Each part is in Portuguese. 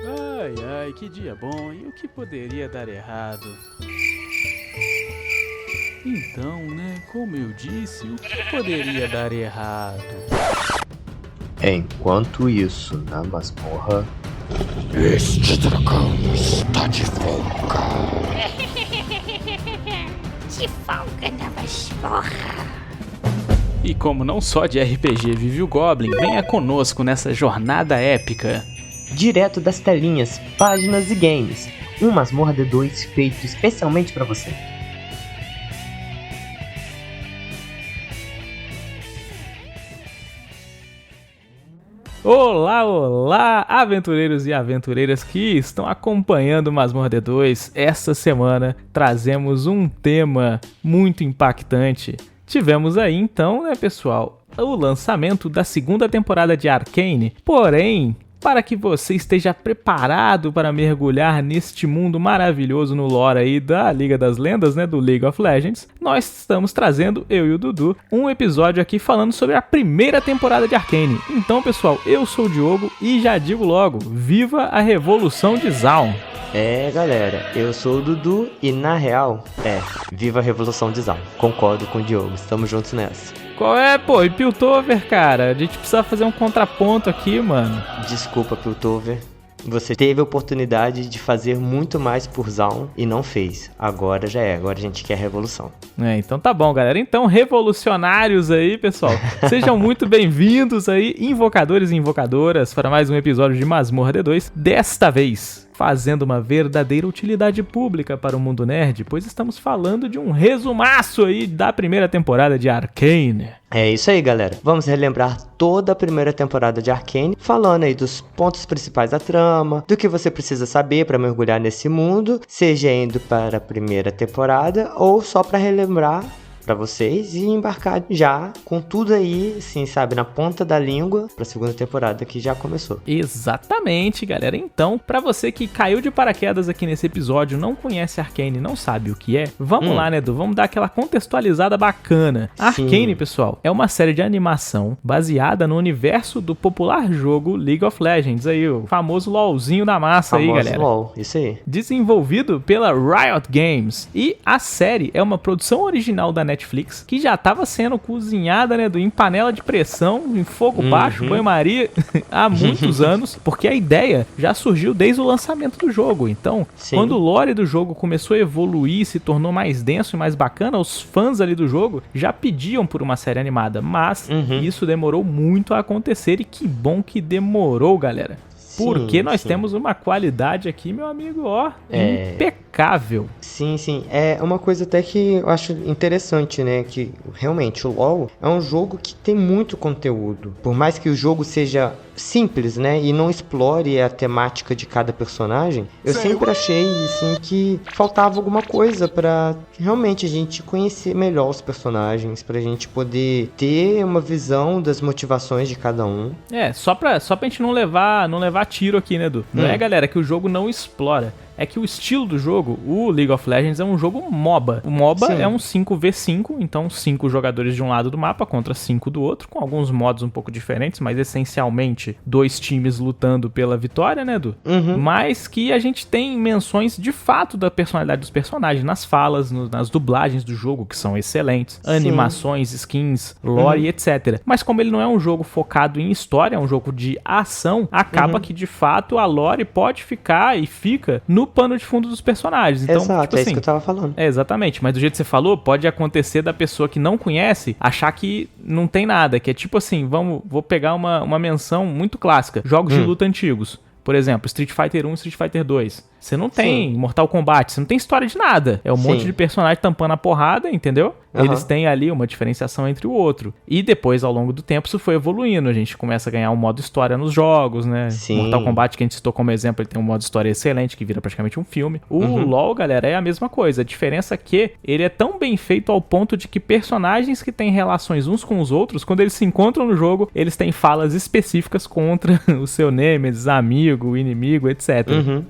Ai, ai, que dia bom, e o que poderia dar errado? Então, né, como eu disse, o que poderia dar errado? Enquanto isso, na masmorra... Este dragão está de folga. De folga na masmorra. E como não só de RPG vive o Goblin, venha conosco nessa jornada épica. Direto das telinhas, páginas e games. Um Masmorra D2 feito especialmente para você. Olá, olá, aventureiros e aventureiras que estão acompanhando o Masmorra D2. Essa semana trazemos um tema muito impactante. Tivemos aí então, né, pessoal, o lançamento da segunda temporada de Arcane. Porém, para que você esteja preparado para mergulhar neste mundo maravilhoso no lore aí da Liga das Lendas, né, do League of Legends, nós estamos trazendo, eu e o Dudu, um episódio aqui falando sobre a primeira temporada de Arcane. Então, pessoal, eu sou o Diogo e já digo logo, viva a Revolução de Zaun! Galera, eu sou o Dudu e na real, viva a Revolução de Zaun. Concordo com o Diogo, estamos juntos nessa. Qual é, pô? E Piltover, cara? A gente precisa fazer um contraponto aqui, mano. Desculpa, Piltover. Você teve a oportunidade de fazer muito mais por Zaun e não fez. Agora já é, agora a gente quer a revolução. Então tá bom, galera. Então, revolucionários aí, pessoal. Sejam muito bem-vindos aí, invocadores e invocadoras, para mais um episódio de Masmorra D2. Desta vez, fazendo uma verdadeira utilidade pública para o mundo nerd, pois estamos falando de um resumaço aí da primeira temporada de Arcane. É isso aí, galera. Vamos relembrar toda a primeira temporada de Arcane, falando aí dos pontos principais da trama, do que você precisa saber para mergulhar nesse mundo, seja indo para a primeira temporada ou só para relembrar para vocês e embarcar já com tudo aí, assim, sabe, na ponta da língua para a segunda temporada que já começou. Exatamente, galera. Então, para você que caiu de paraquedas aqui nesse episódio, não conhece Arcane, não sabe o que é, vamos lá, né, Edu? Vamos dar aquela contextualizada bacana. Arcane, pessoal, é uma série de animação baseada no universo do popular jogo League of Legends, aí o famoso LOLzinho da massa aí, galera. LOL, isso aí. Desenvolvido pela Riot Games. E a série é uma produção original da Netflix, que já estava sendo cozinhada, né, em panela de pressão, em fogo baixo, banho-maria, há muitos anos, porque a ideia já surgiu desde o lançamento do jogo. Então, quando o lore do jogo começou a evoluir, se tornou mais denso e mais bacana, os fãs ali do jogo já pediam por uma série animada, mas isso demorou muito a acontecer e que bom que demorou, galera. Porque nós temos uma qualidade aqui, meu amigo, ó, impecável. Sim. É uma coisa até que eu acho interessante, né? Que realmente o LoL é um jogo que tem muito conteúdo. Por mais que o jogo seja simples, né? E não explore a temática de cada personagem, eu sempre achei, assim, que faltava alguma coisa pra realmente a gente conhecer melhor os personagens, pra gente poder ter uma visão das motivações de cada um. Só pra gente não levar tiro aqui, né, Edu? Não é, galera, que o jogo não explora. É que o estilo do jogo, o League of Legends, é um jogo MOBA. O MOBA é um 5v5, então 5 jogadores de um lado do mapa contra 5 do outro, com alguns modos um pouco diferentes, mas essencialmente 2 times lutando pela vitória, né, Edu? Mas que a gente tem menções de fato da personalidade dos personagens, nas falas, nas dublagens do jogo, que são excelentes, animações, skins, lore, etc. Mas como ele não é um jogo focado em história, é um jogo de ação, acaba que de fato a lore pode ficar e fica no pano de fundo dos personagens. Então, exato, tipo é assim, isso que eu tava falando. Exatamente, mas do jeito que você falou, pode acontecer da pessoa que não conhece achar que não tem nada, que é tipo assim, vou pegar uma menção muito clássica, jogos de luta antigos. Por exemplo, Street Fighter 1 e Street Fighter 2. Você não tem Mortal Kombat, você não tem história de nada. É um monte de personagem tampando a porrada, entendeu? Eles têm ali uma diferenciação entre o outro. E depois, ao longo do tempo, isso foi evoluindo. A gente começa a ganhar um modo história nos jogos, né? Mortal Kombat, que a gente citou como exemplo, ele tem um modo história excelente, que vira praticamente um filme. O LoL, galera, é a mesma coisa. A diferença é que ele é tão bem feito ao ponto de que personagens que têm relações uns com os outros, quando eles se encontram no jogo, eles têm falas específicas contra o seu nêmesis, amigo, inimigo, etc.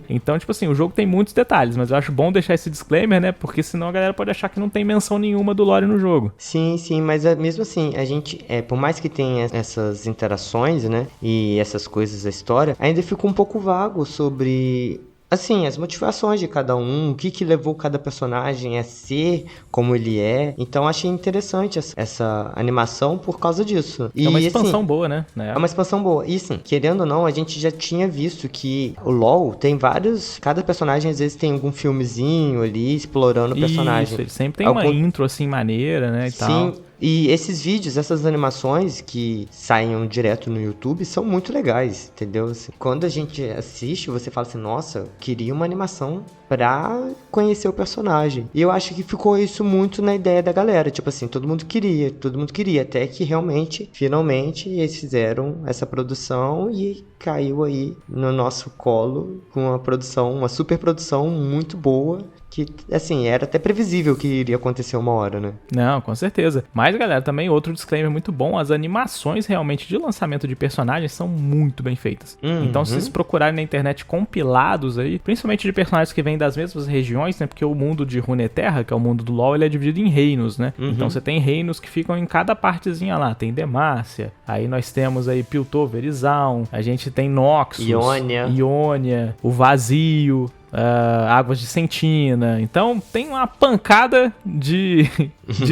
Então, tipo assim, o jogo tem muitos detalhes, mas eu acho bom deixar esse disclaimer, né? Porque senão a galera pode achar que não tem menção nenhuma do lore lore no jogo. Sim, mas mesmo assim, a gente, por mais que tenha essas interações, né, e essas coisas da história, ainda fica um pouco vago sobre, assim, as motivações de cada um, o que levou cada personagem a ser como ele é. Então achei interessante essa animação por causa disso. É uma expansão assim, boa, né? É uma expansão boa. E assim, querendo ou não, a gente já tinha visto que o LoL tem vários... Cada personagem às vezes tem algum filmezinho ali explorando o personagem. Isso, ele sempre tem uma intro assim maneira, né, e Sim. tal. E esses vídeos, essas animações que saem direto no YouTube são muito legais, entendeu? Assim, quando a gente assiste, você fala assim, nossa, eu queria uma animação pra conhecer o personagem. E eu acho que ficou isso muito na ideia da galera. Tipo assim, todo mundo queria. Até que realmente, finalmente, eles fizeram essa produção e caiu aí no nosso colo com uma super produção muito boa. Que, assim, era até previsível que iria acontecer uma hora, né? Não, com certeza. Mas, galera, também outro disclaimer muito bom, as animações realmente de lançamento de personagens são muito bem feitas. Então, se vocês procurarem na internet compilados aí, principalmente de personagens que vêm das mesmas regiões, né? Porque o mundo de Runeterra, que é o mundo do LoL, ele é dividido em reinos, né? Então, você tem reinos que ficam em cada partezinha lá. Tem Demacia, aí nós temos aí Piltover e Zaun, a gente tem Noxus, Ionia, o Vazio... Águas de Sentina. Então tem uma pancada de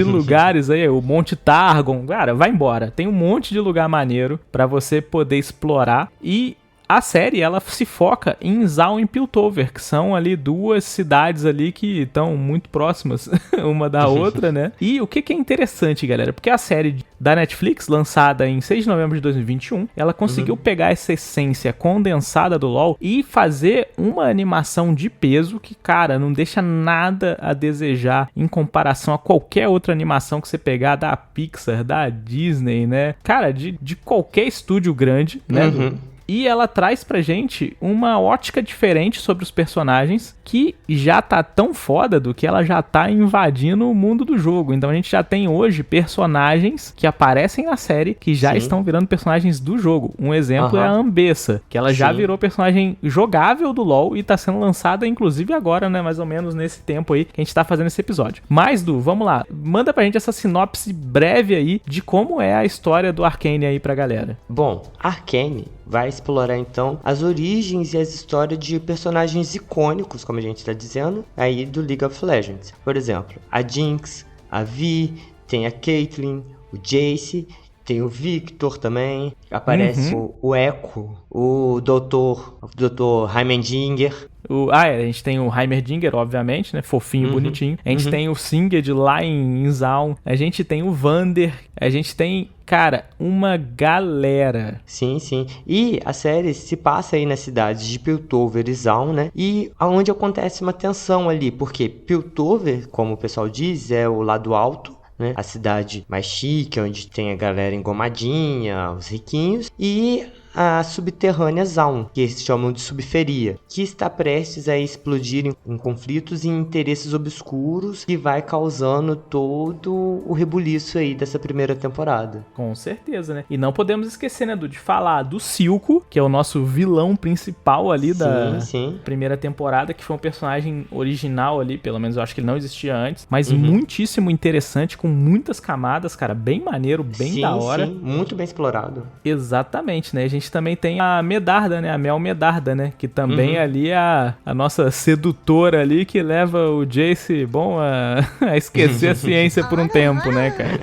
lugares aí, o Monte Targon, cara, vai embora, tem um monte de lugar maneiro pra você poder explorar. E a série, ela se foca em Zaun e Piltover, que são ali duas cidades ali que estão muito próximas uma da outra, né? E o que é interessante, galera, porque a série da Netflix, lançada em 6 de novembro de 2021, ela conseguiu pegar essa essência condensada do LoL e fazer uma animação de peso que, cara, não deixa nada a desejar em comparação a qualquer outra animação que você pegar da Pixar, da Disney, né? Cara, de qualquer estúdio grande, né? E ela traz pra gente uma ótica diferente sobre os personagens que já tá tão foda do que ela já tá invadindo o mundo do jogo. Então a gente já tem hoje personagens que aparecem na série que já estão virando personagens do jogo. Um exemplo é a Ambessa, que ela já virou personagem jogável do LoL e tá sendo lançada inclusive agora, né, mais ou menos nesse tempo aí que a gente tá fazendo esse episódio. Mas, Du, vamos lá, manda pra gente essa sinopse breve aí de como é a história do Arcane aí pra galera. Bom, Arcane vai explorar então as origens e as histórias de personagens icônicos, como a gente está dizendo, aí do League of Legends. Por exemplo, a Jinx, a Vi, tem a Caitlyn, o Jayce, tem o Victor também, aparece o Echo, o Dr. Heimerdinger. A gente tem o Heimerdinger, obviamente, né? Fofinho, bonitinho. A gente tem o Singed lá em Zaun. A gente tem o Vander. A gente tem, cara, uma galera. Sim. E a série se passa aí nas cidades de Piltover e Zaun, né? E onde acontece uma tensão ali, porque Piltover, como o pessoal diz, é o lado alto, né? A cidade mais chique, onde tem a galera engomadinha, os riquinhos. E a subterrânea Zaun, que eles chamam de subferia, que está prestes a explodir em conflitos e interesses obscuros, que vai causando todo o rebuliço aí dessa primeira temporada. Com certeza, né? E não podemos esquecer, né, de falar do Silco, que é o nosso vilão principal ali da primeira temporada, que foi um personagem original ali, pelo menos eu acho que ele não existia antes, mas muitíssimo interessante, com muitas camadas, cara, bem maneiro, bem da hora. Sim, muito bem explorado. Exatamente, né? A gente também tem a Medarda, né? A Mel Medarda, né? Que também ali é a nossa sedutora ali, que leva o Jayce, a esquecer a ciência por um tempo, né, cara?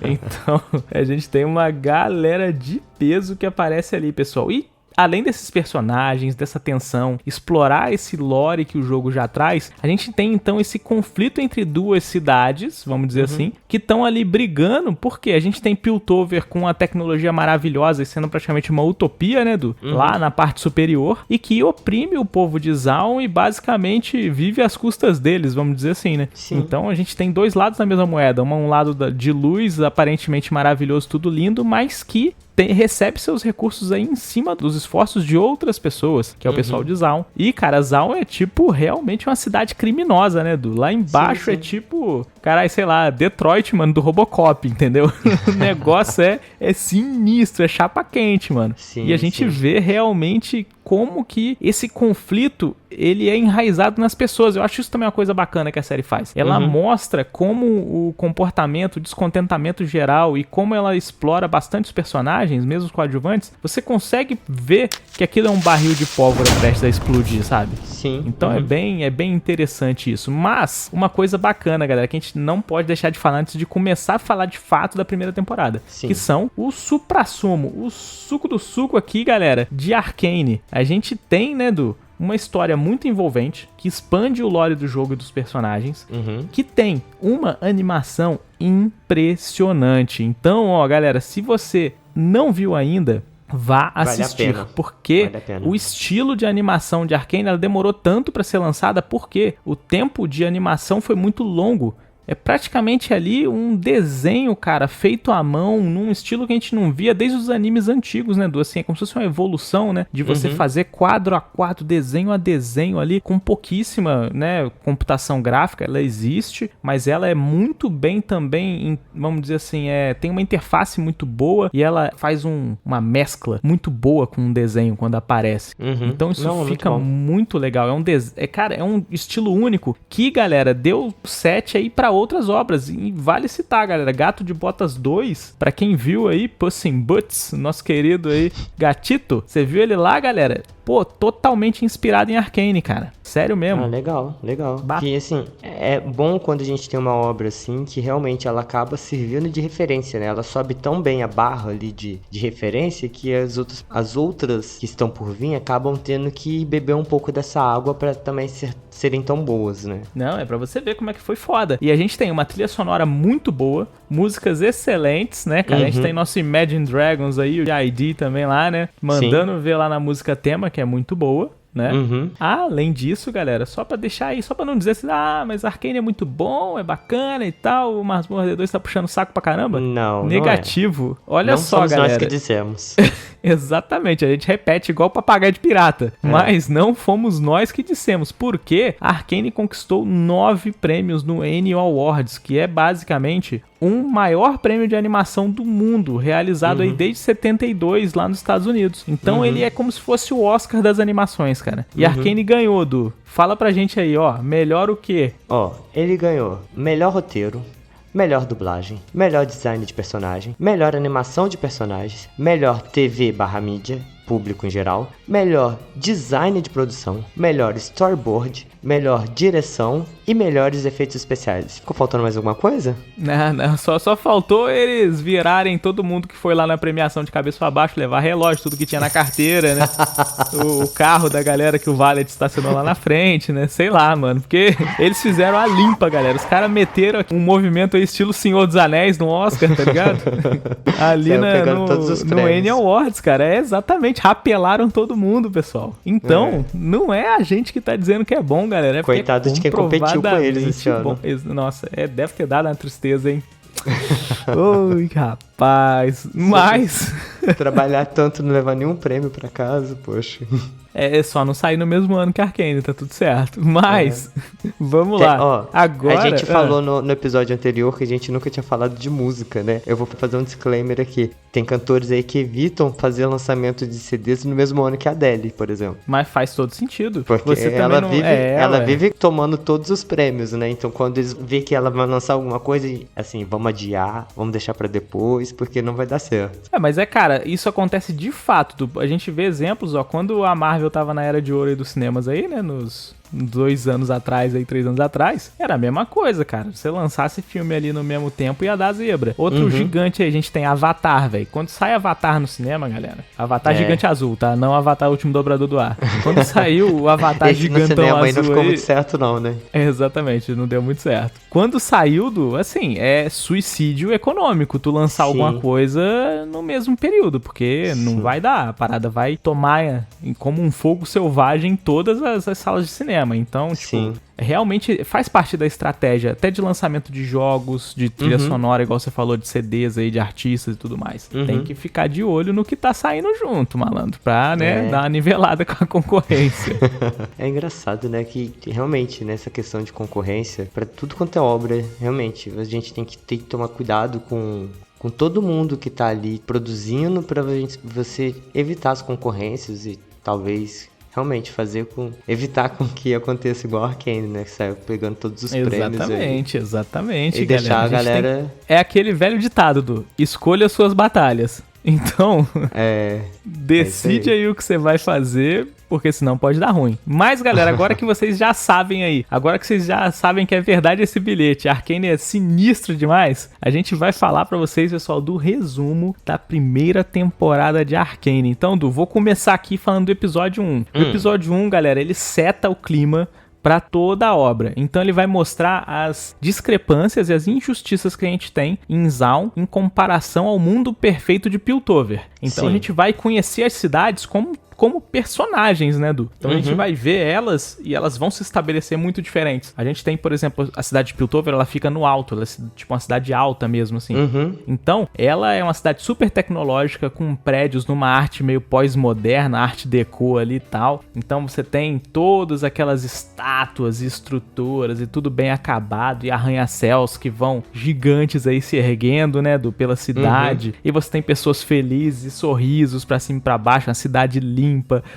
Então, a gente tem uma galera de peso que aparece ali, pessoal. E além desses personagens, dessa tensão, explorar esse lore que o jogo já traz, a gente tem então esse conflito entre duas cidades, vamos dizer assim, que estão ali brigando, porque a gente tem Piltover com a tecnologia maravilhosa e sendo praticamente uma utopia, né, lá na parte superior, e que oprime o povo de Zaun e basicamente vive às custas deles, vamos dizer assim, né? Sim. Então a gente tem dois lados da mesma moeda, um lado de luz, aparentemente maravilhoso, tudo lindo, mas que recebe seus recursos aí em cima dos esforços de outras pessoas, que é o pessoal de Zaun. E, cara, Zaun é tipo realmente uma cidade criminosa, né, Du? Lá embaixo é tipo caralho, sei lá, Detroit, mano, do Robocop, entendeu? O negócio é sinistro, é chapa quente, mano. Sim, e a gente vê realmente como que esse conflito, ele é enraizado nas pessoas. Eu acho isso também uma coisa bacana que a série faz. Ela mostra como o comportamento, o descontentamento geral e como ela explora bastante os personagens, mesmo os coadjuvantes, você consegue ver que aquilo é um barril de pólvora prestes a explodir, sabe? Sim. Então é bem interessante isso. Mas, uma coisa bacana, galera, que a gente não pode deixar de falar antes de começar a falar de fato da primeira temporada. Sim. Que são o suprassumo, o suco do suco aqui, galera, de Arcane. A gente tem, né, uma história muito envolvente, que expande o lore do jogo e dos personagens, que tem uma animação impressionante. Então, ó, galera, se você não viu ainda, vá assistir, porque o estilo de animação de Arcane, ela demorou tanto para ser lançada, porque o tempo de animação foi muito longo. É praticamente ali um desenho, cara, feito à mão, num estilo que a gente não via desde os animes antigos, né, assim, é como se fosse uma evolução, né, de você fazer quadro a quadro, desenho a desenho ali, com pouquíssima, né, computação gráfica. Ela existe, mas ela é muito bem também, vamos dizer assim, tem uma interface muito boa e ela faz uma mescla muito boa com um desenho quando aparece. Então isso fica muito legal. Cara, é um estilo único que, galera, deu set aí pra outras obras, e vale citar, galera, Gato de Botas 2, pra quem viu aí, Puss in Boots, nosso querido aí, gatito, você viu ele lá, galera? Pô, totalmente inspirado em Arcane, cara. Sério mesmo. Ah, legal. E assim, é bom quando a gente tem uma obra assim, que realmente ela acaba servindo de referência, né? Ela sobe tão bem a barra ali de referência, que as outras que estão por vir acabam tendo que beber um pouco dessa água pra também serem tão boas, né? Não, é pra você ver como é que foi foda. E a gente tem uma trilha sonora muito boa, músicas excelentes, né, cara? A gente tem nosso Imagine Dragons aí, o ID também lá, né? Mandando ver lá na música tema, que é muito boa, né? Além disso, galera, só pra deixar aí, só pra não dizer assim, mas Arcane é muito bom, é bacana e tal, o Masmorra D2 tá puxando o saco pra caramba. Não, negativo. Não é. Olha só, somos galera. Nós que dissemos. Exatamente, a gente repete igual papagaio de pirata, mas não fomos nós que dissemos, porque a Arcane conquistou 9 prêmios no Annie Awards, que é basicamente um maior prêmio de animação do mundo, realizado aí desde 72 lá nos Estados Unidos. Então ele é como se fosse o Oscar das animações, cara. E Arcane ganhou, Du. Fala pra gente aí, ó, melhor o quê? Ó, ele ganhou melhor roteiro, melhor dublagem, melhor design de personagem, melhor animação de personagens, melhor TV/mídia, público em geral, melhor design de produção, melhor storyboard, melhor direção e melhores efeitos especiais. Ficou faltando mais alguma coisa? Não, só faltou eles virarem todo mundo que foi lá na premiação de cabeça pra baixo, levar relógio, tudo que tinha na carteira, né? o carro da galera que o Valet estacionou lá na frente, né? Sei lá, mano, porque eles fizeram a limpa, galera. Os caras meteram um movimento aí estilo Senhor dos Anéis no Oscar, tá ligado? Ali no Annie Awards, cara. É exatamente, rapelaram todo mundo, pessoal. Então, não é a gente que tá dizendo que é bom, galera. É coitado de quem competiu com eles esse ano. Nossa, deve ter dado uma tristeza, hein? Oi, rapaz. Mas... trabalhar tanto, não levar nenhum prêmio pra casa, poxa. É só não sair no mesmo ano que Arcane, tá tudo certo. Mas, vamos lá. Ó, agora... A gente falou no episódio anterior que a gente nunca tinha falado de música, né? Eu vou fazer um disclaimer aqui. Tem cantores aí que evitam fazer lançamento de CDs no mesmo ano que a Adele, por exemplo. Mas faz todo sentido. Porque você ela, também ela vive tomando todos os prêmios, né? Então quando eles vê que ela vai lançar alguma coisa, assim, vamos adiar, vamos deixar pra depois, porque não vai dar certo. Mas cara, isso acontece de fato. A gente vê exemplos, ó, quando a Marvel tava na era de ouro aí dos cinemas aí, né, nos 2 anos atrás, aí 3 anos atrás, era a mesma coisa, cara. Se você lançasse filme ali no mesmo tempo, ia dar zebra. Outro gigante aí, a gente tem Avatar, velho. Quando sai Avatar no cinema, galera, Avatar gigante azul, tá? Não Avatar o último dobrador do ar. Quando saiu o Avatar gigantão no cinema, azul aí... não ficou muito certo não, né? Exatamente, não deu muito certo. Quando saiu assim, é suicídio econômico tu lançar alguma coisa no mesmo período, porque não vai dar. A parada vai tomar como um fogo selvagem em todas as salas de cinema. cinema. Então, Sim. realmente faz parte da estratégia, até de lançamento de jogos, de trilha sonora, igual você falou, de CDs aí, de artistas e tudo mais. Tem que ficar de olho no que tá saindo junto, malandro, pra, né, dar uma nivelada com a concorrência. É engraçado, né, que realmente, nessa questão de concorrência, pra tudo quanto é obra, realmente, a gente tem que tomar cuidado com todo mundo que tá ali produzindo pra você evitar as concorrências e talvez realmente evitar com que aconteça igual a Arcane, né, que saiu pegando todos os prêmios aí. Exatamente, E deixar a galera... É aquele velho ditado do escolha suas batalhas. Então, decide aí o que você vai fazer, porque senão pode dar ruim. Mas, galera, agora que vocês já sabem aí, agora que vocês já sabem que é verdade esse bilhete, Arcane é sinistro demais, a gente vai falar pra vocês, pessoal, do resumo da primeira temporada de Arcane. Então, Du, vou começar aqui falando do episódio 1. O episódio 1, galera, ele seta o clima para toda a obra. Então ele vai mostrar as discrepâncias e as injustiças que a gente tem em Zaun em comparação ao mundo perfeito de Piltover. Então a gente vai conhecer as cidades como personagens, né, Du? Então a gente vai ver elas e elas vão se estabelecer muito diferentes. A gente tem, por exemplo, a cidade de Piltover, ela fica no alto, ela é tipo uma cidade alta mesmo, assim. Então, ela é uma cidade super tecnológica, com prédios numa arte meio pós-moderna, arte deco ali e tal. Então você tem todas aquelas estátuas e estruturas e tudo bem acabado e arranha-céus que vão gigantes aí se erguendo, né, Du, pela cidade. E você tem pessoas felizes e sorrisos pra cima e pra baixo, uma cidade limpa,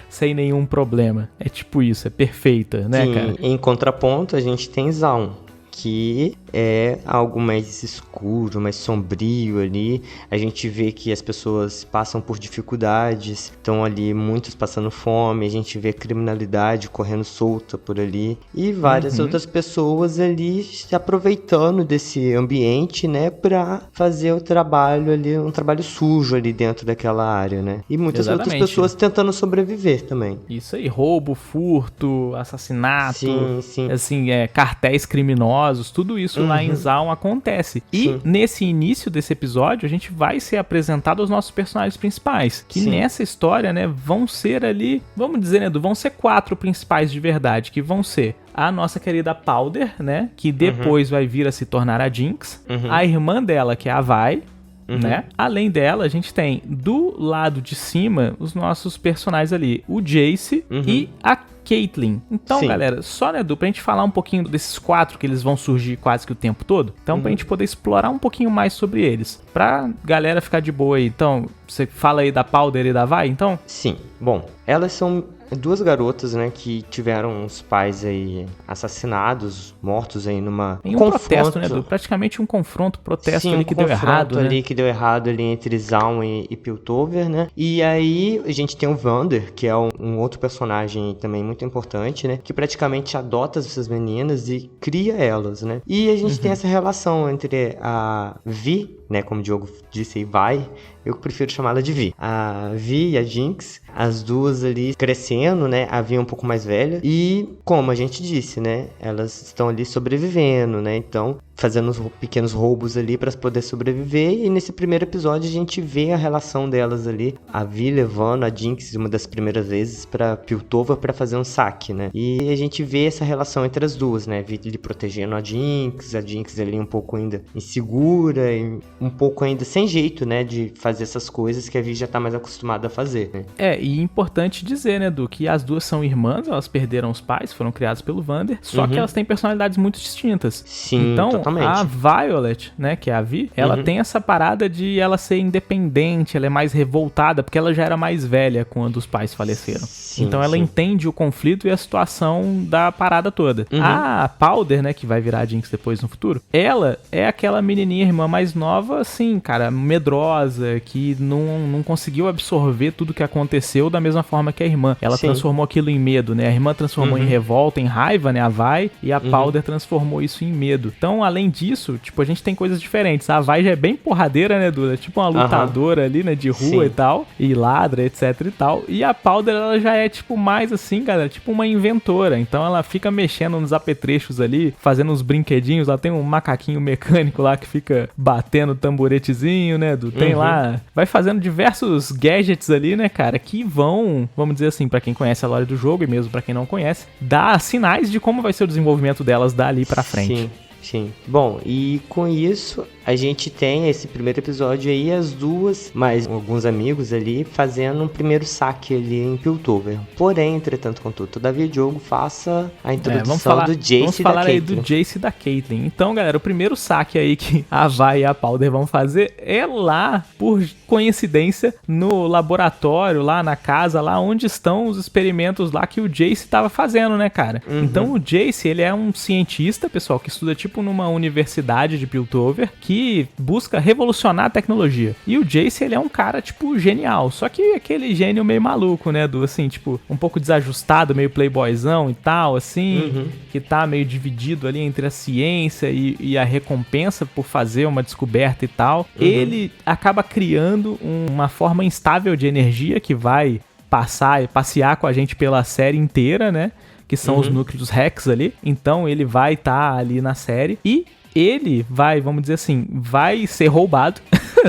sem nenhum problema. É tipo isso, é perfeita, né, cara? Em contraponto, a gente tem Zaun, que é algo mais escuro, mais sombrio ali. A gente vê que as pessoas passam por dificuldades, estão ali muitos passando fome, a gente vê criminalidade correndo solta por ali e várias outras pessoas ali se aproveitando desse ambiente, né, pra fazer o trabalho ali, um trabalho sujo ali dentro daquela área, né? E muitas outras pessoas tentando sobreviver também. Isso aí, roubo, furto, assassinato, sim. assim, cartéis criminosos, tudo isso lá em Zaun acontece. E nesse início desse episódio, a gente vai ser apresentado aos nossos personagens principais, que nessa história, né, vão ser ali, vamos dizer, né, vão ser 4 principais de verdade, que vão ser a nossa querida Powder, né, que depois vai vir a se tornar a Jinx, a irmã dela, que é a Vi, né? Além dela, a gente tem do lado de cima os nossos personagens ali, o Jace e a Caitlyn. Então, galera, só, né, Du, pra gente falar um pouquinho desses 4 que eles vão surgir quase que o tempo todo, então pra gente poder explorar um pouquinho mais sobre eles, pra galera ficar de boa aí. Então, você fala aí da Powder e da Vi, então? Sim, bom, elas são 2 garotas, né, que tiveram os pais aí assassinados, mortos aí em um protesto, né, Du? Praticamente um protesto ali que deu errado, ali, né? que deu errado ali entre Zaun e Piltover, né? E aí a gente tem o Vander, que é um outro personagem também muito importante, né? Que praticamente adota essas meninas e cria elas, né? E a gente tem essa relação entre a Vi, né, como o Diogo disse aí, vai, eu prefiro chamá-la de Vi. A Vi e a Jinx, as duas ali crescendo, né, a Vi é um pouco mais velha, e como a gente disse, né, elas estão ali sobrevivendo, né, então fazendo uns pequenos roubos ali para poder sobreviver, e nesse primeiro episódio a gente vê a relação delas ali, a Vi levando a Jinx uma das primeiras vezes para Piltover para fazer um saque, né, e a gente vê essa relação entre as duas, né, Vi ali protegendo a Jinx ali um pouco ainda insegura, e um pouco ainda sem jeito, né, de fazer essas coisas que a Vi já tá mais acostumada a fazer, né. E importante dizer, né, Du, que as duas são irmãs, elas perderam os pais, foram criadas pelo Vander, só que elas têm personalidades muito distintas. Sim, então, totalmente. A Violet, né, que é a Vi, ela tem essa parada de ela ser independente, ela é mais revoltada, porque ela já era mais velha quando os pais faleceram. Então ela entende o conflito e a situação da parada toda. A Powder, né, que vai virar a Jinx depois no futuro, ela é aquela menininha irmã mais nova, assim, cara, medrosa, que não conseguiu absorver tudo que aconteceu da mesma forma que a irmã. Ela transformou aquilo em medo, né? A irmã transformou em revolta, em raiva, né? A Vi, e a Powder transformou isso em medo. Então, além disso, tipo, a gente tem coisas diferentes. A Vi já é bem porradeira, né, Duda? Tipo uma lutadora ali, né, de rua e tal, e ladra, etc e tal. E a Powder, ela já é, tipo, mais assim, galera, tipo uma inventora. Então, ela fica mexendo nos apetrechos ali, fazendo uns brinquedinhos. Ela tem um macaquinho mecânico lá que fica batendo no tamboretezinho, né, tem lá, vai fazendo diversos gadgets ali, né, cara, que vão, vamos dizer assim, pra quem conhece a lore do jogo e mesmo pra quem não conhece, dar sinais de como vai ser o desenvolvimento delas dali pra frente. Sim. Bom, e com isso a gente tem esse primeiro episódio aí, as duas, mais alguns amigos ali, fazendo um primeiro saque ali em Piltover. Porém, entretanto, contudo, todavia, Diogo, faça a introdução do Jace e da Caitlyn. Vamos falar aí do Jace e da Caitlyn. Então, galera, o primeiro saque aí que a Vi e a Powder vão fazer é lá, por coincidência, no laboratório, lá na casa, lá onde estão os experimentos lá que o Jace estava fazendo, né, cara? Então, o Jace, ele é um cientista, pessoal, que estuda tipo numa universidade de Piltover, que busca revolucionar a tecnologia. E o Jace, ele é um cara, tipo, genial. Só que aquele gênio meio maluco, né, assim, tipo, um pouco desajustado, meio playboyzão e tal, assim, que tá meio dividido ali entre a ciência e a recompensa por fazer uma descoberta e tal. Ele acaba criando uma forma instável de energia que vai passear com a gente pela série inteira, né, que são os núcleos Rex ali. Então ele vai estar ali na série e ele vai, vamos dizer assim, vai ser roubado,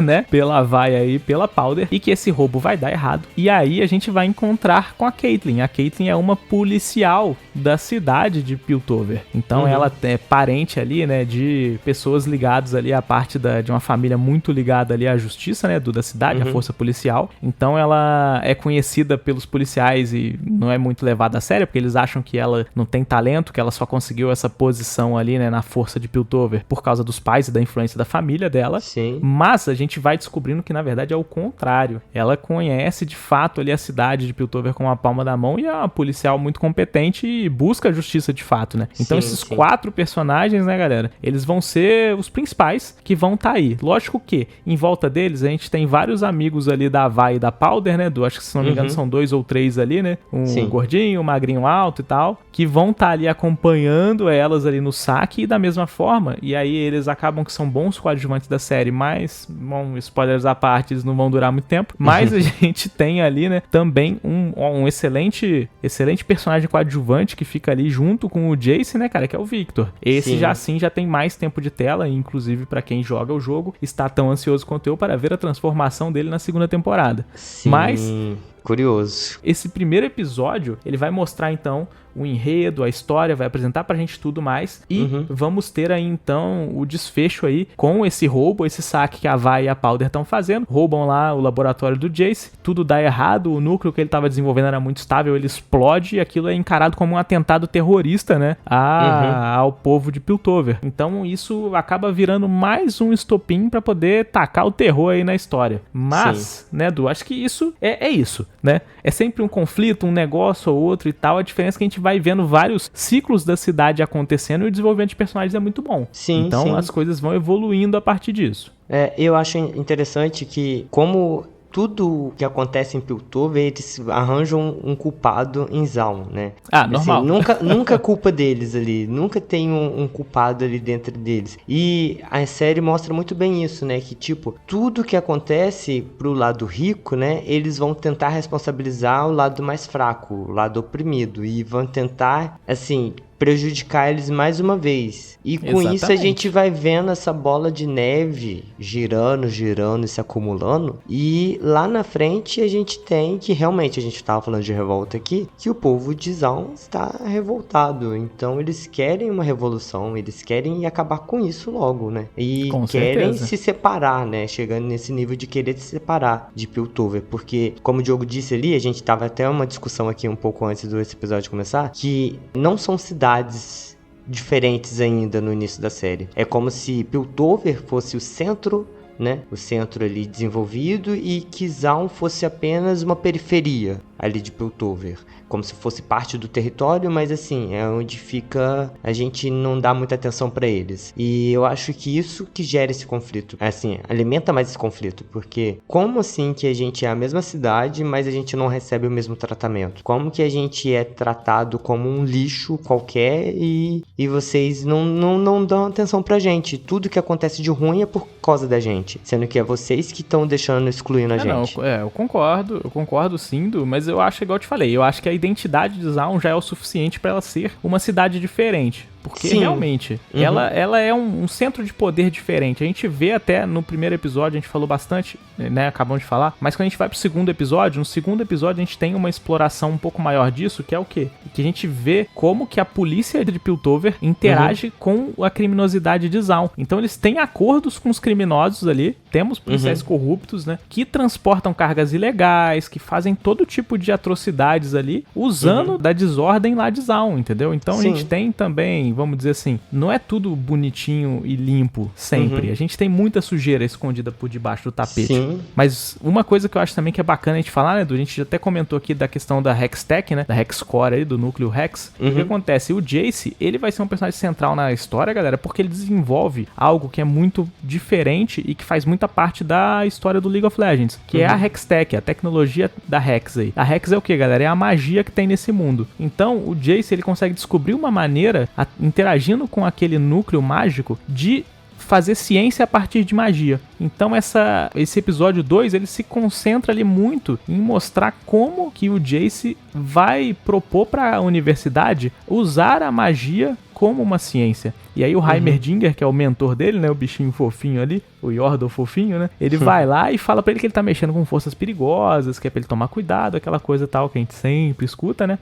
né, pela Vi aí, pela Powder, e que esse roubo vai dar errado. E aí a gente vai encontrar com a Caitlyn. A Caitlyn é uma policial da cidade de Piltover. Então ela é parente ali, né, de pessoas ligadas ali à parte de uma família muito ligada ali à justiça, né, da cidade, à força policial. Então ela é conhecida pelos policiais e não é muito levada a sério, porque eles acham que ela não tem talento, que ela só conseguiu essa posição ali, né, na força de Piltover por causa dos pais e da influência da família dela. Sim. Mas a gente vai descobrindo que na verdade é o contrário. Ela conhece de fato ali a cidade de Piltover com a palma da mão e é uma policial muito competente e busca a justiça de fato, né? Então esses 4 personagens, né, galera, eles vão ser os principais que vão estar aí. Lógico que em volta deles a gente tem vários amigos ali da Vi e da Powder, né? Acho que se não me engano são 2 ou 3 ali, né? Um gordinho, um magrinho alto e tal, que vão estar ali acompanhando elas ali no saque e da mesma forma. E aí eles acabam que são bons coadjuvantes da série, mas, bom, spoilers à parte, eles não vão durar muito tempo. Mas a gente tem ali, né, também um excelente personagem coadjuvante que fica ali junto com o Jace, né, cara, que é o Victor. Esse já tem mais tempo de tela, inclusive pra quem joga o jogo, está tão ansioso quanto eu para ver a transformação dele na segunda temporada. Sim. Mas curioso. Esse primeiro episódio, ele vai mostrar então o enredo, a história, vai apresentar pra gente tudo mais e vamos ter aí então o desfecho aí com esse roubo, esse saque que a Vi e a Powder estão fazendo. Roubam lá o laboratório do Jace, tudo dá errado, o núcleo que ele estava desenvolvendo era muito estável, ele explode e aquilo é encarado como um atentado terrorista, né, ao povo de Piltover. Então isso acaba virando mais um estopim pra poder tacar o terror aí na história. Mas, né, Du, acho que isso é isso, né? É sempre um conflito, um negócio ou outro e tal. A diferença é que a gente vai vendo vários ciclos da cidade acontecendo e o desenvolvimento de personagens é muito bom. Então as coisas vão evoluindo a partir disso. Eu acho interessante que, como tudo que acontece em Piltover, eles arranjam um culpado em Zaun, né? Normal. Nunca culpa deles ali, nunca tem um culpado ali dentro deles. E a série mostra muito bem isso, né? Que, tipo, tudo que acontece pro lado rico, né? Eles vão tentar responsabilizar o lado mais fraco, o lado oprimido. E vão tentar, assim, prejudicar eles mais uma vez. E com isso a gente vai vendo essa bola de neve girando e se acumulando. E lá na frente a gente tem que realmente, a gente estava falando de revolta aqui, que o povo de Zaun está revoltado. Então eles querem uma revolução, eles querem acabar com isso logo, né? E querem se separar, né? Chegando nesse nível de querer se separar de Piltover. Porque, como o Diogo disse ali, a gente tava até uma discussão aqui um pouco antes desse episódio começar, que não são cidades diferentes ainda no início da série. É como se Piltover fosse o centro, né? O centro ali desenvolvido e que Zaun fosse apenas uma periferia ali de Piltover. Como se fosse parte do território, mas assim, é onde fica... A gente não dá muita atenção pra eles. E eu acho que isso que gera esse conflito. Assim, alimenta mais esse conflito. Porque como assim que a gente é a mesma cidade, mas a gente não recebe o mesmo tratamento? Como que a gente é tratado como um lixo qualquer e vocês não dão atenção pra gente? Tudo que acontece de ruim é por causa da gente. Sendo que é vocês que estão excluindo a gente. Eu concordo sim, mas eu acho, igual eu te falei, eu acho que a identidade de Zaun já é o suficiente pra ela ser uma cidade diferente. porque Sim. realmente ela é um centro de poder diferente. A gente vê até no primeiro episódio, a gente falou bastante, né, acabamos de falar, mas quando a gente vai pro segundo episódio, no segundo episódio a gente tem uma exploração um pouco maior disso, que é o quê? Que a gente vê como que a polícia de Piltover interage com a criminosidade de Zaun. Então eles têm acordos com os criminosos ali, temos policiais corruptos, né, que transportam cargas ilegais, que fazem todo tipo de atrocidades ali, usando da desordem lá de Zaun, entendeu? Então Sim. a gente tem também, vamos dizer assim, não é tudo bonitinho e limpo sempre. A gente tem muita sujeira escondida por debaixo do tapete. Sim. Mas uma coisa que eu acho também que é bacana a gente falar, né, Edu? A gente já até comentou aqui da questão da Hextech, né? Da Hexcore aí, do núcleo Hex. O que acontece? O Jace, ele vai ser um personagem central na história, galera, porque ele desenvolve algo que é muito diferente e que faz muita parte da história do League of Legends, que é a Hextech, a tecnologia da Hex aí. A Hex é o que, galera? É a magia que tem nesse mundo. Então, o Jace, ele consegue descobrir uma maneira, interagindo com aquele núcleo mágico, de fazer ciência a partir de magia. Então esse episódio 2, ele se concentra ali muito em mostrar como que o Jace vai propor para a universidade usar a magia como uma ciência. E aí o Heimerdinger, que é o mentor dele, né, o bichinho fofinho ali, o Yordle fofinho, né, ele vai lá e fala pra ele que ele tá mexendo com forças perigosas, que é pra ele tomar cuidado, aquela coisa tal que a gente sempre escuta, né.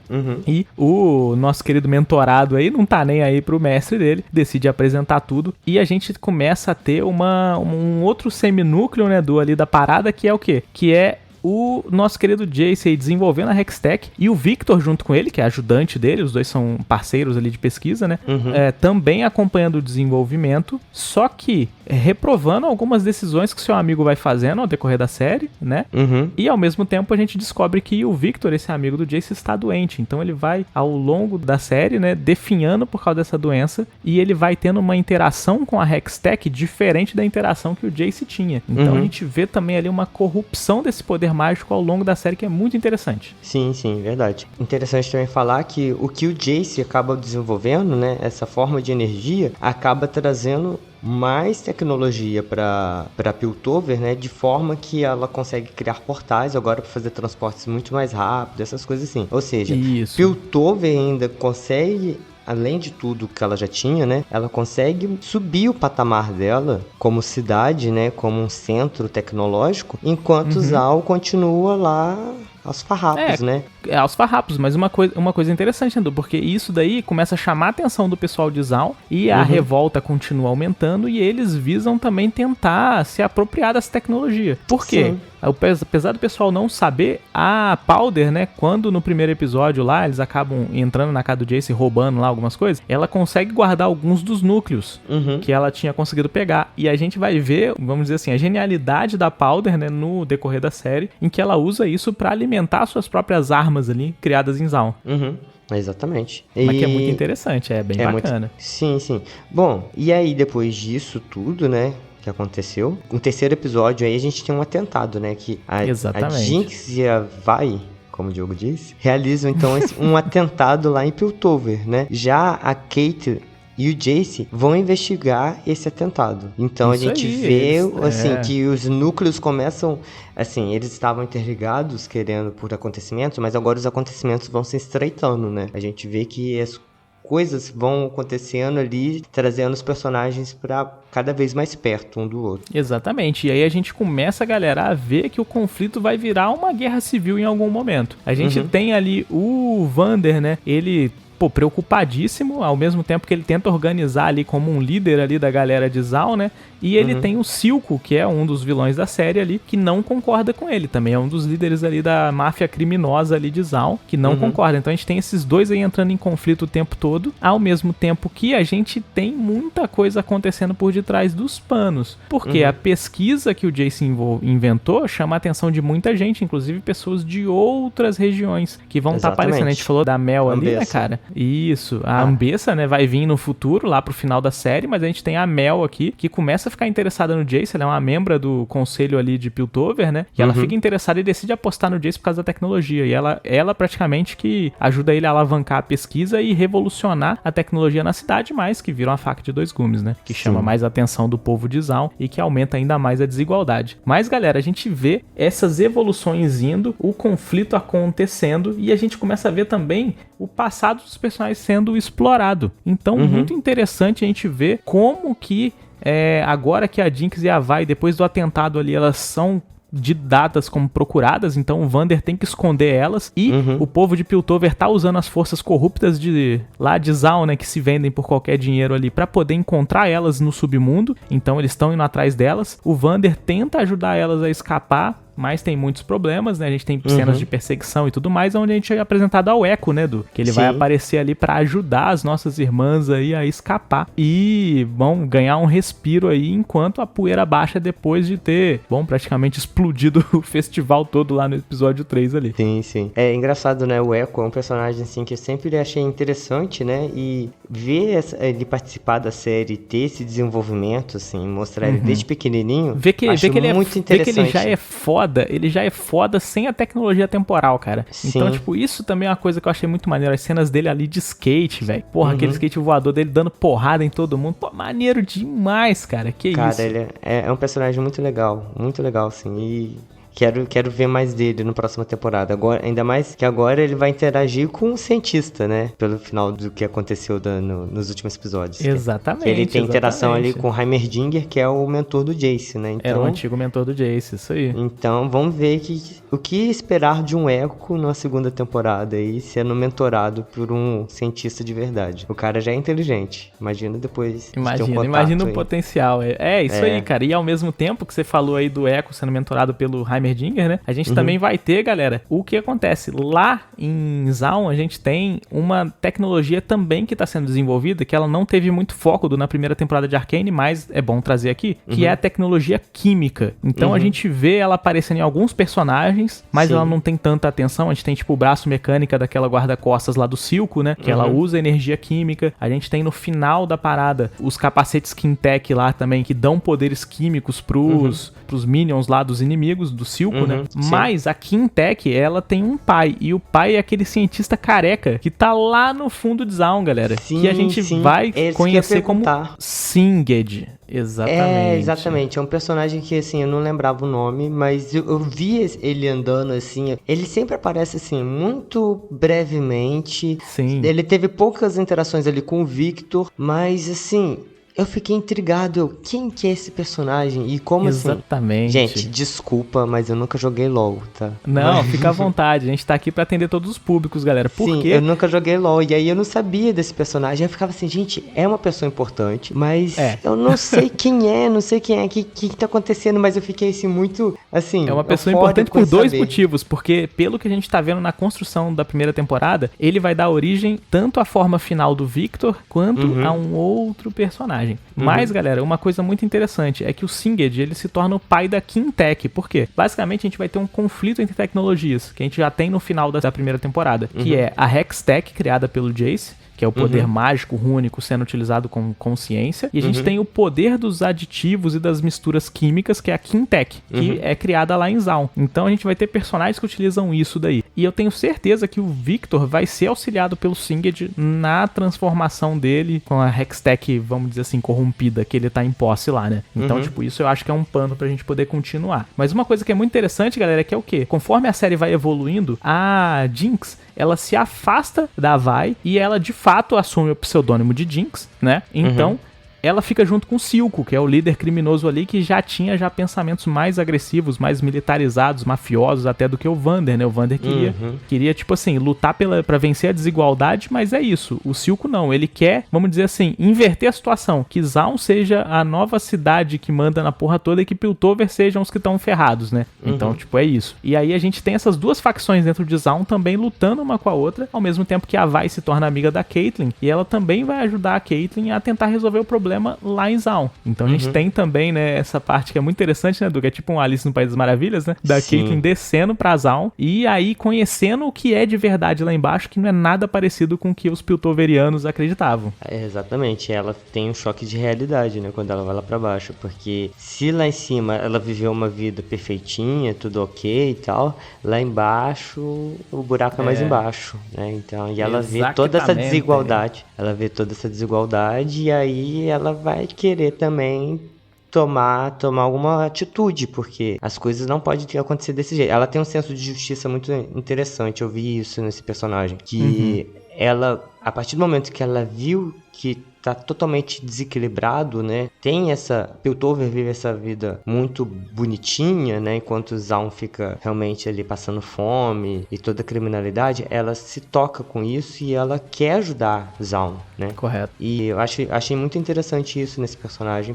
E o nosso querido mentorado aí não tá nem aí pro mestre dele, decide apresentar tudo, e a gente começa a ter um outro seminúcleo, né, ali da parada, que é o quê? Que é o nosso querido Jace aí desenvolvendo a Hextech e o Victor junto com ele, que é ajudante dele, os dois são parceiros ali de pesquisa, né? Também acompanhando o desenvolvimento, só que reprovando algumas decisões que seu amigo vai fazendo ao decorrer da série, né? E ao mesmo tempo a gente descobre que o Victor, esse amigo do Jace, está doente, então ele vai ao longo da série, né, definhando por causa dessa doença e ele vai tendo uma interação com a Hextech diferente da interação que o Jace tinha. Então a gente vê também ali uma corrupção desse poder mágico ao longo da série que é muito interessante. Sim, verdade. Interessante também falar que o Jace acaba desenvolvendo, né, essa forma de energia, acaba trazendo mais tecnologia para Piltover, né, de forma que ela consegue criar portais agora para fazer transportes muito mais rápidos, essas coisas assim. Ou seja, Piltover ainda consegue, além de tudo que ela já tinha, né, ela consegue subir o patamar dela como cidade, né, como um centro tecnológico, enquanto Zaun continua lá aos farrapos, né? É, aos farrapos, mas uma coisa interessante, Edu, porque isso daí começa a chamar a atenção do pessoal de Zaun e a revolta continua aumentando e eles visam também tentar se apropriar dessa tecnologia. Por quê? Sim. Apesar do pessoal não saber, a Powder, né, quando no primeiro episódio lá, eles acabam entrando na casa do Jace e roubando lá algumas coisas, ela consegue guardar alguns dos núcleos que ela tinha conseguido pegar. E a gente vai ver, vamos dizer assim, a genialidade da Powder, né, no decorrer da série, em que ela usa isso pra alimentar suas próprias armas ali, criadas em Zaun. Exatamente. Mas que é muito interessante, é bem bacana. Sim. Bom, e aí depois disso tudo, né, que aconteceu, no terceiro episódio aí a gente tem um atentado, né, que a Jinx e a Vi, como o Diogo disse, realizam então um atentado lá em Piltover, né. Já a Kate e o Jace vão investigar esse atentado. Então isso a gente vê, assim, que os núcleos começam, assim, eles estavam interligados, querendo por acontecimentos, mas agora os acontecimentos vão se estreitando, né? A gente vê que as coisas vão acontecendo ali, trazendo os personagens pra cada vez mais perto um do outro. Exatamente, e aí a gente começa, galera, a ver que o conflito vai virar uma guerra civil em algum momento. A gente tem ali o Vander, né, ele preocupadíssimo, ao mesmo tempo que ele tenta organizar ali como um líder ali da galera de Zaun, né? E ele tem o Silco, que é um dos vilões da série ali, que não concorda com ele. Também é um dos líderes ali da máfia criminosa ali de Zaun, que não concorda. Então a gente tem esses dois aí entrando em conflito o tempo todo, ao mesmo tempo que a gente tem muita coisa acontecendo por detrás dos panos. Porque a pesquisa que o Jace inventou chama a atenção de muita gente, inclusive pessoas de outras regiões que vão estar aparecendo. A gente falou da Mel ali, né, cara? Isso, a Ambessa, né, vai vir no futuro, lá pro final da série, mas a gente tem a Mel aqui, que começa a ficar interessada no Jace, ela é uma membra do conselho ali de Piltover, né, e ela fica interessada e decide apostar no Jace por causa da tecnologia, e ela praticamente que ajuda ele a alavancar a pesquisa e revolucionar a tecnologia na cidade, mas que vira uma faca de dois gumes, né, que chama mais a atenção do povo de Zaun e que aumenta ainda mais a desigualdade. Mas, galera, a gente vê essas evoluções indo, o conflito acontecendo, e a gente começa a ver também o passado dos personagens sendo explorado. Então, muito interessante a gente ver como que agora que a Jinx e a Vi, depois do atentado ali, elas são dadas como procuradas, então o Vander tem que esconder elas, e o povo de Piltover tá usando as forças corruptas de Zaun, né, que se vendem por qualquer dinheiro ali, pra poder encontrar elas no submundo, então eles estão indo atrás delas. O Vander tenta ajudar elas a escapar, mas tem muitos problemas, né? A gente tem cenas de perseguição e tudo mais, onde a gente é apresentado ao Echo, né, Du? Que ele vai aparecer ali pra ajudar as nossas irmãs aí a escapar e, bom, ganhar um respiro aí enquanto a poeira baixa depois de ter, bom, praticamente explodido o festival todo lá no episódio 3 ali. Sim, sim. É engraçado, né? O Echo é um personagem, assim, que eu sempre achei interessante, né? E ver ele participar da série, ter esse desenvolvimento, assim, mostrar ele desde pequenininho, acho muito interessante. Ver que ele já é foda. Ele já é foda sem a tecnologia temporal, cara. Sim. Então, tipo, isso também é uma coisa que eu achei muito maneiro. As cenas dele ali de skate, velho. Porra, aquele skate voador dele dando porrada em todo mundo. Pô, maneiro demais, cara. Que isso. Cara, ele é um personagem muito legal, assim. E quero ver mais dele na próxima temporada. Agora, ainda mais que agora ele vai interagir com um cientista, né? Pelo final do que aconteceu nos últimos episódios. Exatamente. Que ele tem interação ali com o Heimerdinger, que é o mentor do Jace, né? Então, era o antigo mentor do Jace, isso aí. Então, vamos ver o que esperar de um Echo na segunda temporada aí, sendo mentorado por um cientista de verdade. O cara já é inteligente. Imagina depois Imagina o potencial. Isso aí, cara. E ao mesmo tempo que você falou aí do Echo sendo mentorado pelo Heimerdinger, né? A gente também vai ter, galera, o que acontece lá em Zaun, a gente tem uma tecnologia também que tá sendo desenvolvida, que ela não teve muito foco na primeira temporada de Arcane, mas é bom trazer aqui, que é a tecnologia química. Então a gente vê ela aparecendo em alguns personagens, mas ela não tem tanta atenção. A gente tem tipo o braço mecânica daquela guarda-costas lá do Silco, né? Que ela usa energia química. A gente tem no final da parada os capacetes Quintec lá também, que dão poderes químicos pros minions lá dos inimigos do Silco, né? Sim. Mas a Quintec, ela tem um pai, e o pai é aquele cientista careca que tá lá no fundo de Zaun, galera. Sim, que a gente vai conhecer como Singed. Exatamente. É um personagem que, assim, eu não lembrava o nome, mas eu vi ele andando, assim. Ele sempre aparece, assim, muito brevemente. Sim. Ele teve poucas interações ali com o Victor, mas, assim, eu fiquei intrigado. Quem que é esse personagem? E como Exatamente. Gente, desculpa, mas eu nunca joguei LoL, tá? Não, fica à vontade. A gente tá aqui pra atender todos os públicos, galera. Por quê? Eu nunca joguei LoL. E aí eu não sabia desse personagem. Eu ficava assim, gente, é uma pessoa importante, mas eu não sei quem é, o que tá acontecendo, mas eu fiquei assim, muito, assim... É uma pessoa importante por dois motivos, porque pelo que a gente tá vendo na construção da primeira temporada, ele vai dar origem tanto à forma final do Victor, quanto a um outro personagem. Mas, galera, uma coisa muito interessante é que o Singed, ele se torna o pai da Quintec. Por quê? Basicamente, a gente vai ter um conflito entre tecnologias, que a gente já tem no final da primeira temporada, que é a Hextech, criada pelo Jace, que é o poder mágico, rúnico, sendo utilizado com consciência. E a gente tem o poder dos aditivos e das misturas químicas, que é a Quintec, que é criada lá em Zaun. Então a gente vai ter personagens que utilizam isso daí. E eu tenho certeza que o Victor vai ser auxiliado pelo Singed na transformação dele com a Hextech, vamos dizer assim, corrompida, que ele tá em posse lá, né? Então, tipo, isso eu acho que é um pano pra gente poder continuar. Mas uma coisa que é muito interessante, galera, é que é o quê? Conforme a série vai evoluindo, a Jinx, ela se afasta da Vi e ela, de fato, assume o pseudônimo de Jinx, né? Então, ela fica junto com o Silco, que é o líder criminoso ali, que já tinha pensamentos mais agressivos, mais militarizados, mafiosos até do que o Vander, né? O Vander queria tipo assim, lutar pra vencer a desigualdade, mas é isso. O Silco não, ele quer, vamos dizer assim, inverter a situação, que Zaun seja a nova cidade que manda na porra toda e que Piltover sejam os que estão ferrados, né? Então, tipo, é isso. E aí a gente tem essas duas facções dentro de Zaun também lutando uma com a outra, ao mesmo tempo que a Vi se torna amiga da Caitlyn, e ela também vai ajudar a Caitlyn a tentar resolver o problema lá em Zaun. Então a gente tem também, né, essa parte que é muito interessante, né, Duga? É tipo um Alice no País das Maravilhas, né? Da Caitlyn descendo pra Zaun e aí conhecendo o que é de verdade lá embaixo, que não é nada parecido com o que os piltoverianos acreditavam. Exatamente. Ela tem um choque de realidade, né, quando ela vai lá pra baixo, porque se lá em cima ela viveu uma vida perfeitinha, tudo ok e tal, lá embaixo o buraco é mais embaixo, né? Então, e ela vê toda essa desigualdade. Ela vê toda essa desigualdade e aí ela vai querer também tomar alguma atitude, porque as coisas não podem acontecer desse jeito. Ela tem um senso de justiça muito interessante, eu vi isso nesse personagem, que ela, a partir do momento que ela viu que tá totalmente desequilibrado, né? Piltover vive essa vida muito bonitinha, né? Enquanto o Zaun fica realmente ali passando fome e toda a criminalidade, ela se toca com isso e ela quer ajudar Zaun, né? Correto. E eu achei muito interessante isso nesse personagem.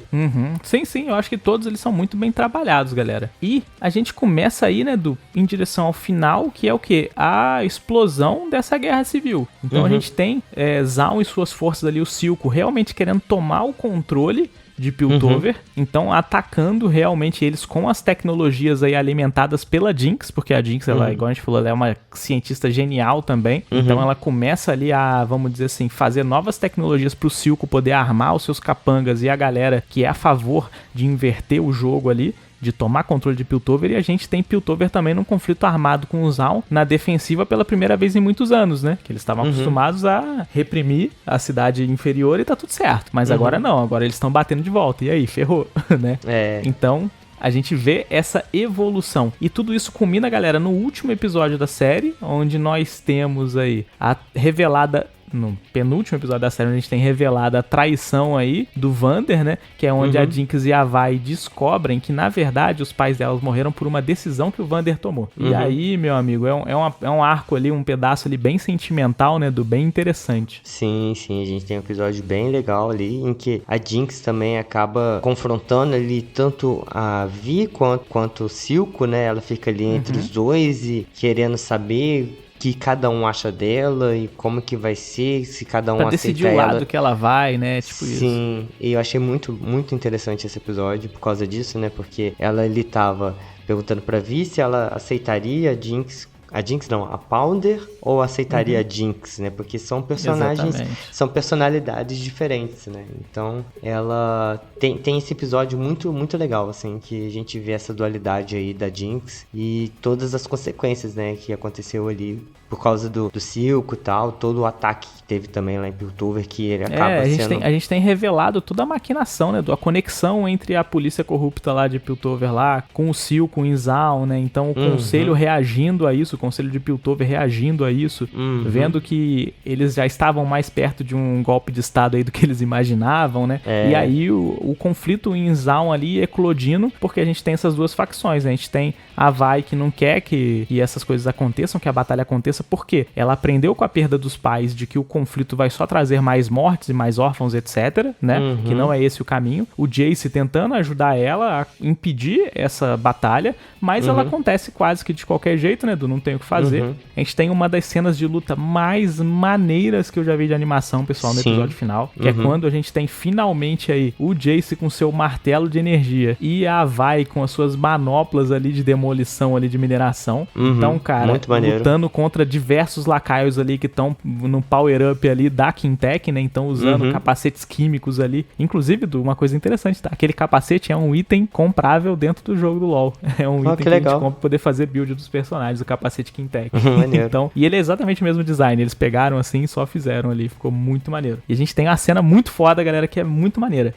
Sim, eu acho que todos eles são muito bem trabalhados, galera. E a gente começa aí, né, em direção ao final, que é o quê? A explosão dessa guerra civil. Então a gente tem Zaun e suas forças ali, o Silco, realmente querendo tomar o controle de Piltover, então atacando realmente eles com as tecnologias aí alimentadas pela Jinx, porque a Jinx, ela, igual a gente falou, ela é uma cientista genial também, então ela começa ali a, vamos dizer assim, fazer novas tecnologias pro Silco poder armar os seus capangas e a galera que é a favor de inverter o jogo ali, de tomar controle de Piltover, e a gente tem Piltover também num conflito armado com o Zaun na defensiva pela primeira vez em muitos anos, né? Que eles estavam acostumados a reprimir a cidade inferior e tá tudo certo. Mas agora não, agora eles estão batendo de volta. E aí, ferrou, né? Então, a gente vê essa evolução. E tudo isso culmina, galera, no último episódio da série, onde nós temos aí a revelada... No penúltimo episódio da série, a gente tem revelado a traição aí do Vander, né? Que é onde a Jinx e a Vi descobrem que, na verdade, os pais delas morreram por uma decisão que o Vander tomou. E aí, meu amigo, é um arco ali, um pedaço ali bem sentimental, né? Do bem interessante. Sim, a gente tem um episódio bem legal ali, em que a Jinx também acaba confrontando ali tanto a Vi quanto o Silco, né? Ela fica ali entre os dois e querendo saber que cada um acha dela e como que vai ser, se cada um pra aceita decidir o lado que ela vai, né? Tipo isso. Sim, e eu achei muito, muito interessante esse episódio por causa disso, né? Porque ela ali tava perguntando pra Vi se ela aceitaria a Pounder ou aceitaria a Jinx, né? Porque são personagens, são personalidades diferentes, né? Então, ela tem esse episódio muito, muito legal, assim, que a gente vê essa dualidade aí da Jinx e todas as consequências, né, que aconteceu ali por causa do Silco e tal, todo o ataque que teve também lá em Piltover, que ele acaba sendo... A gente tem revelado toda a maquinação, né, a conexão entre a polícia corrupta lá de Piltover lá, com o Silco, com o Zaun, né, então o conselho reagindo a isso, o conselho de Piltover reagindo a isso, vendo que eles já estavam mais perto de um golpe de estado aí do que eles imaginavam, né, e aí o conflito em Zaun ali eclodindo, porque a gente tem essas duas facções, né, a gente tem a Vi que não quer que essas coisas aconteçam, que a batalha aconteça, porque ela aprendeu com a perda dos pais de que o conflito vai só trazer mais mortes e mais órfãos, etc, né, que não é esse o caminho. O Jace tentando ajudar ela a impedir essa batalha, mas ela acontece quase que de qualquer jeito, né, não tem o que fazer. A gente tem uma das cenas de luta mais maneiras que eu já vi de animação, pessoal, no episódio final, que é quando a gente tem finalmente aí o Jace com seu martelo de energia e a Vi com as suas manoplas ali de demolição ali de mineração. Então, cara, lutando contra diversos lacaios ali que estão no power-up ali da Quintec, né? Então usando capacetes químicos ali. Inclusive, uma coisa interessante, tá? Aquele capacete é um item comprável dentro do jogo do LoL. É um item que a gente compra pra poder fazer build dos personagens, o capacete Quintec. Então, e ele é exatamente o mesmo design. Eles pegaram assim e só fizeram ali. Ficou muito maneiro. E a gente tem uma cena muito foda, galera, que é muito maneira.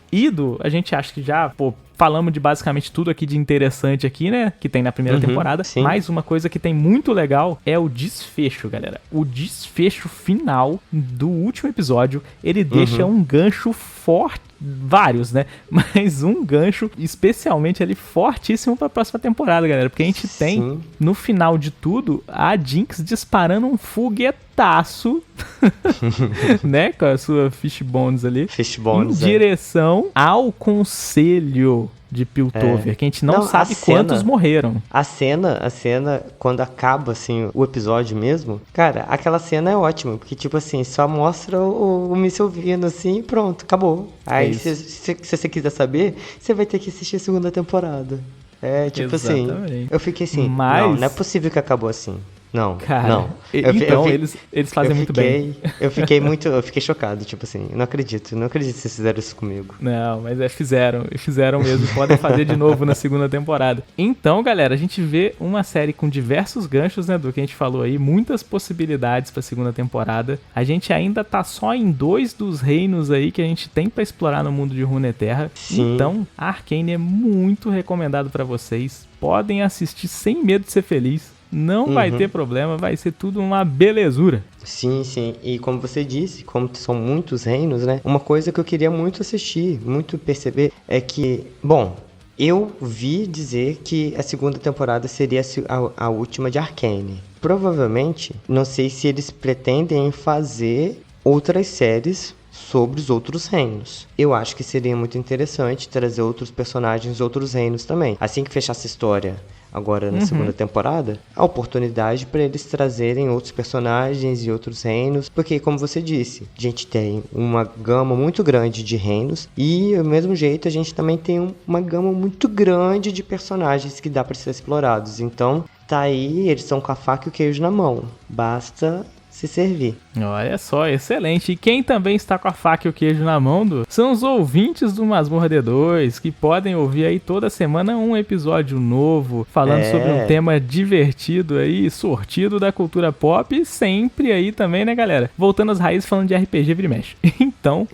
A gente acha que já, falamos de basicamente tudo aqui de interessante aqui, né? Que tem na primeira temporada. Sim. Mas uma coisa que tem muito legal é o desfecho, galera. O desfecho final do último episódio, ele deixa um gancho forte. Vários, né? Mas um gancho especialmente ali fortíssimo pra próxima temporada, galera. Porque a gente tem, no final de tudo, a Jinx disparando um foguetaço, né? Com a sua Fishbones ali. Em direção ao conselho de Piltover, que a gente não sabe quantos morreram. A cena, quando acaba, assim, o episódio mesmo, cara, aquela cena é ótima, porque, tipo assim, só mostra o míssil vindo, assim, e pronto, acabou. Aí, se você quiser saber, você vai ter que assistir a segunda temporada. Tipo assim, eu fiquei assim, não é possível que acabou assim. Não, cara, não. Eles fazem muito bem. Eu fiquei chocado, tipo assim, não acredito que vocês fizeram isso comigo. Não, mas fizeram mesmo, podem fazer de novo na segunda temporada. Então, galera, a gente vê uma série com diversos ganchos, né, do que a gente falou aí, muitas possibilidades pra segunda temporada. A gente ainda tá só em 2 dos reinos aí que a gente tem pra explorar no mundo de Runeterra. Sim. Então, a Arcane é muito recomendado pra vocês. Podem assistir sem medo de ser feliz. não vai ter problema, vai ser tudo uma belezura. Sim, sim. E como você disse, como são muitos reinos, né? Uma coisa que eu queria muito assistir, muito perceber, é que, bom, eu vi dizer que a segunda temporada seria a última de Arcane. Provavelmente, não sei se eles pretendem fazer outras séries sobre os outros reinos. Eu acho que seria muito interessante trazer outros personagens de outros reinos também. Assim que fechar essa história agora na segunda temporada, a oportunidade para eles trazerem outros personagens e outros reinos, porque como você disse, a gente tem uma gama muito grande de reinos e ao mesmo jeito a gente também tem uma gama muito grande de personagens que dá para ser explorados. Então, tá aí, eles estão com a faca e o queijo na mão. Basta se servir. Olha só, excelente. E quem também está com a faca e o queijo na mão são os ouvintes do Masmorra D2, que podem ouvir aí toda semana um episódio novo, falando sobre um tema divertido aí, sortido da cultura pop, e sempre aí também, né, galera? Voltando às raízes, falando de RPG vira e mexe. Então,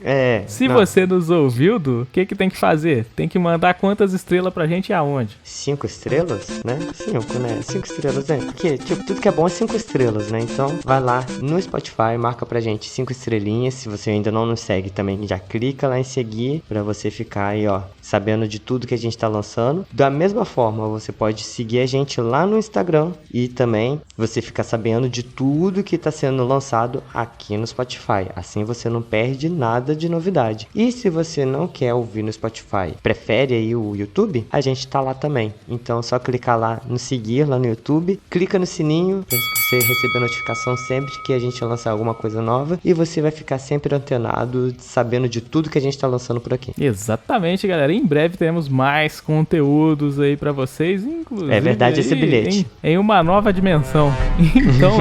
se você nos ouviu, o que tem que fazer? Tem que mandar quantas estrelas pra gente e aonde? 5 estrelas, né? 5, né? 5 estrelas, né? Porque, tipo, tudo que é bom é 5 estrelas, né? Então, vai lá no Spotify, marca pra gente 5 estrelinhas. Se você ainda não nos segue também, já clica lá em seguir pra você ficar aí, ó, sabendo de tudo que a gente tá lançando. Da mesma forma, você pode seguir a gente lá no Instagram e também você fica sabendo de tudo que tá sendo lançado aqui no Spotify. Assim você não perde nada de novidade. E se você não quer ouvir no Spotify, prefere aí o YouTube, a gente tá lá também. Então é só clicar lá no seguir lá no YouTube, clica no sininho pra você receber notificação sempre que a gente lançar alguma coisa nova e você vai ficar sempre antenado, sabendo de tudo que a gente tá lançando por aqui. Exatamente, galera. Em breve teremos mais conteúdos aí pra vocês, inclusive. É verdade esse bilhete. Em uma nova dimensão. Então,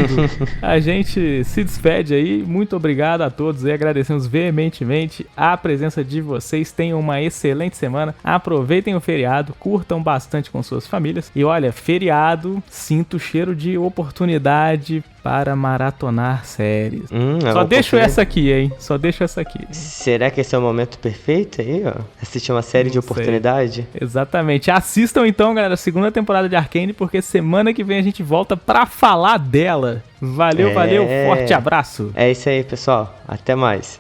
a gente se despede aí. Muito obrigado a todos aí. Agradecemos veementemente a presença de vocês. Tenham uma excelente semana. Aproveitem o feriado, curtam bastante com suas famílias. E olha, feriado, sinto o cheiro de oportunidade para maratonar séries. Só deixo essa aqui, hein? Só deixo essa aqui. Será que esse é o momento perfeito aí, ó? Assistir uma série de oportunidade? Exatamente. Assistam então, galera, a segunda temporada de Arcane, porque semana que vem a gente volta pra falar dela. Valeu, valeu. Forte abraço. É isso aí, pessoal. Até mais.